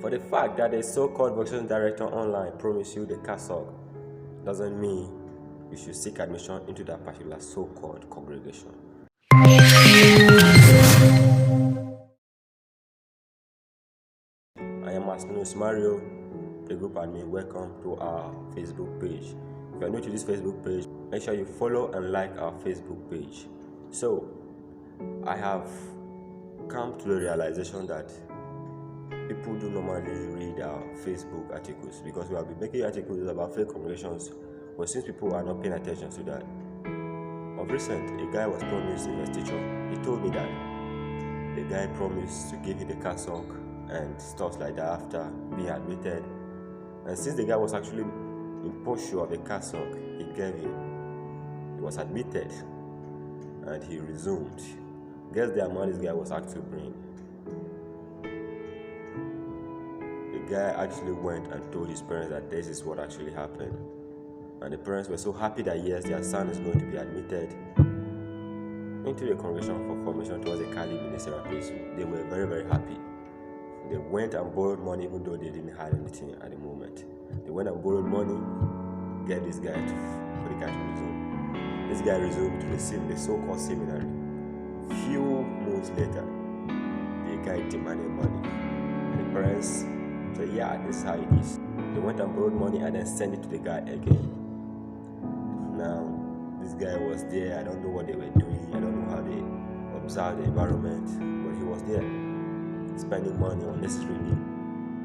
For the fact that a so-called vocation director online promised you the cassock doesn't mean you should seek admission into that particular so-called congregation. I am Asminus Mario, the group admin. Welcome to our Facebook page. If you are new to this Facebook page, make sure you follow and like our Facebook page. So, I have come to the realization that people do normally read our Facebook articles because we have been making articles about fake congregations, but since people are not paying attention to that, of recent, a guy was promised investiture. He told me that the guy promised to give you the cassock and stuff like that after being admitted. And since the guy was actually in pursuit of the cassock, he gave it. He was admitted and he resumed. Guess the amount this guy was asked to bring. The guy actually went and told his parents that this is what actually happened. And the parents were so happy that yes, their son is going to be admitted into the congregation for formation towards the Cali ministerial place. They were very, very happy. They went and borrowed money even though they didn't have anything at the moment. They went and borrowed money, get this guy for the guy to resume. This guy resumed to the so-called seminary. Few months later, the guy demanded money. And the parents said, yeah, this is how it is. They went and borrowed money and then sent it to the guy again. Now, this guy was there. I don't know what they were doing. I don't know how they observed the environment, but he was there, spending money unnecessarily.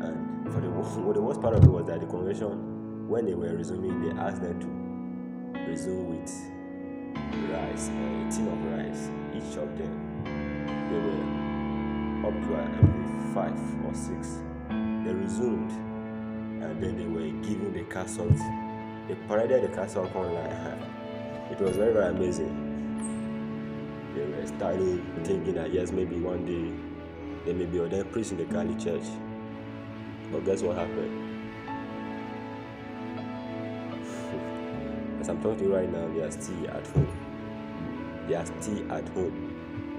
And for the worst part of it was that the congregation, when they were resuming, they asked them to resume with rice, a tin of rice, each of them. They were up to 5 or 6. They resumed, and then they were given the cassock. They paraded the cassock online. It was very, very amazing. They were starting thinking that yes, maybe one day they may be ordained priests in the Cali church. But guess what happened? As I'm talking to you right now, they are still at home. They are still at home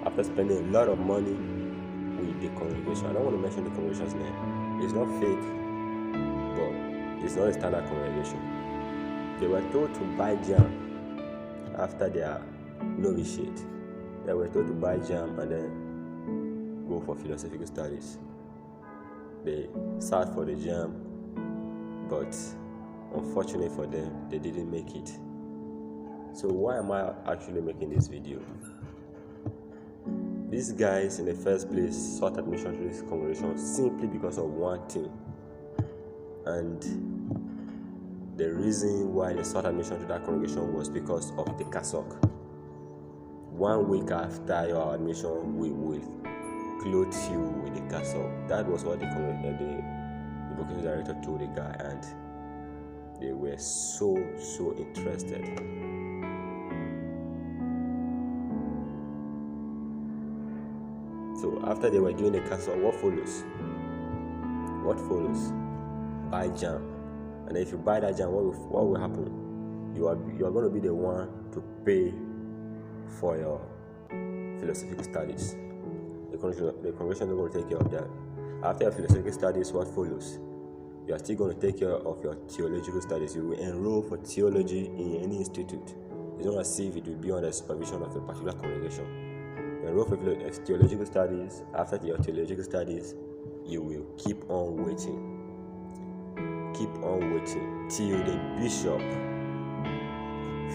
after spending a lot of money with the congregation. I don't want to mention the congregation's name. It's not fake, but it's not a standard congregation. They were told to buy jam after their novitiate. They were told to buy jam and then go for philosophical studies. They sat for the jam, but unfortunately for them, they didn't make it. So why am I actually making this video? These guys in the first place sought admission to this congregation simply because of one thing. And the reason why they sought admission to that congregation was because of the cassock. 1 week after your admission, we will clothe you with the cassock. That was what the vocation director told the guy, and they were so interested. So after they were doing the cassock, what follows? What follows? Buy jam. And if you buy that jam, what will happen? You are going to be the one to pay for your philosophical studies. The congregation is going to take care of that. After your philosophical studies, what follows? You are still going to take care of your theological studies. You will enroll for theology in any institute. It's not as if it will be under the supervision of a particular congregation. You enroll for theological studies. After your theological studies, you will keep on waiting. Keep on waiting till the bishop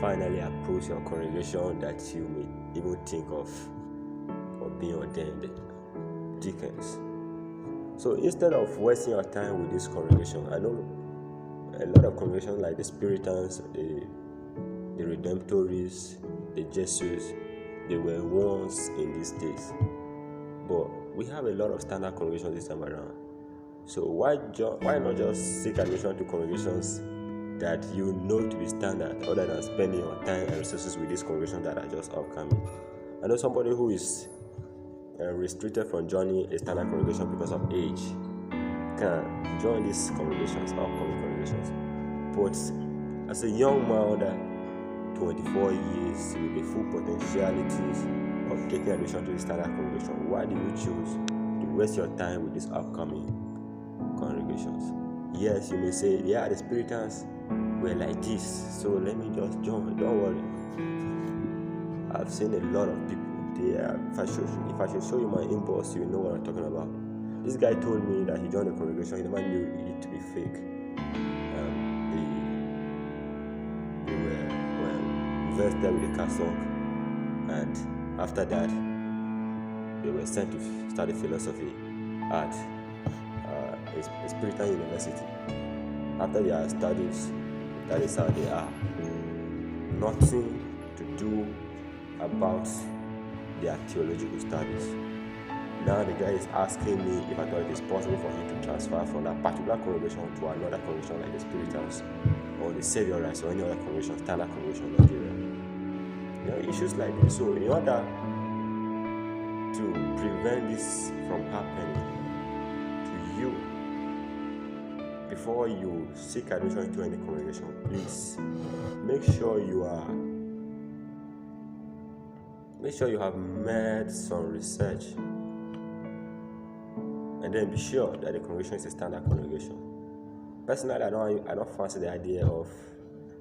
finally approves your congregation that you may even think of being ordained deacons. So instead of wasting your time with this congregation, I know a lot of congregations like the Spiritans, the Redemptorists, the Jesuits, they were once in these days. But we have a lot of standard congregations this time around. So why not just seek admission to congregations that you know to be standard, other than spending your time and resources with these congregations that are just upcoming? I know somebody who is restricted from joining a standard congregation because of age can join these congregations, upcoming congregations. But as a young man under 24 years with the full potentialities of taking admission to the standard congregation, why do you choose to waste your time with this upcoming congregations. Yes, you may say, yeah, the Spiritans were like this, so let me just join. Don't worry. I've seen a lot of people there. If I should show you my inbox, you know what I'm talking about. This guy told me that he joined the congregation. He never knew it to be fake. They were invested with the cassock, and after that, they were sent to study philosophy at a Spiritan university. After their studies, that is how they are. Nothing to do about their theological studies. Now the guy is asking me if I thought it is possible for him to transfer from that particular congregation to another congregation like the Spiritans or the Saviorites or any other congregation, standard congregation in Nigeria. Issues like this. So in order to prevent this from happening to you, before you seek admission into any congregation, please make sure you have made some research, and then be sure that the congregation is a standard congregation. Personally, I don't fancy the idea of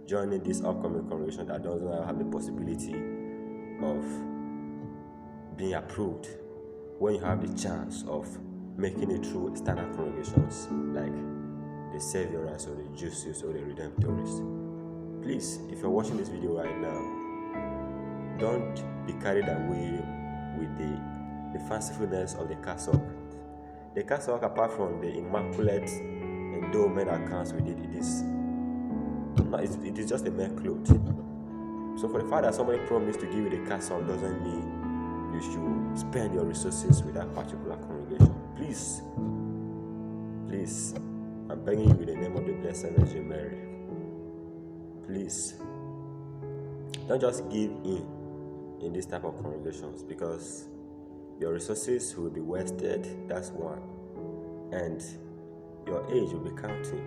joining this upcoming congregation that doesn't have the possibility of being approved, when you have the chance of making it through standard congregations like the Saviorites or the Jesuits or the Redemptorists. Please, if you're watching this video right now, don't be carried away with the fancifulness of the cassock. The cassock, apart from the immaculate endowment that comes with it, it is just a mere cloth. So for the fact that somebody promised to give you the cassock doesn't mean you should spend your resources with that particular congregation. Please, I'm begging you in the name of the Blessed Virgin Mary, please, don't just give in this type of congregations, because your resources will be wasted, that's one, and your age will be counting.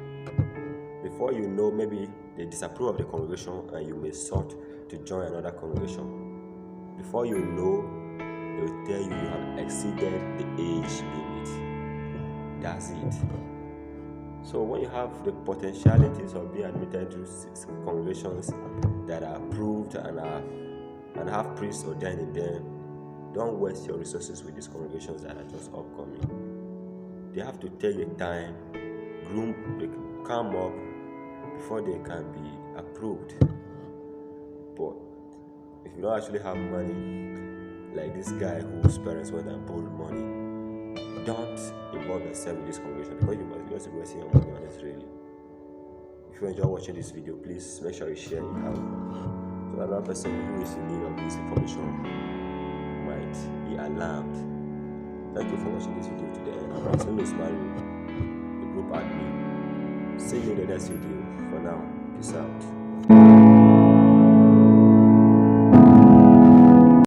Before you know, maybe they disapprove of the congregation and you may sort to join another congregation. Before you know, they will tell you have exceeded the age limit. That's it. So when you have the potentialities of being admitted to congregations that are approved and have priests ordained in them, don't waste your resources with these congregations that are just upcoming. They have to take the time, come up before they can be approved. But if you don't actually have money, like this guy whose parents went and borrowed money, don't involve yourself with this congregation, because you must just be wasting your money unnecessarily. If you enjoy watching this video, please make sure you share it out so another person who is in need of this information might be alarmed. Thank you for watching this video to the end. I'm Marcelo Ismail, the group admin. See you in the next video. For now, peace out.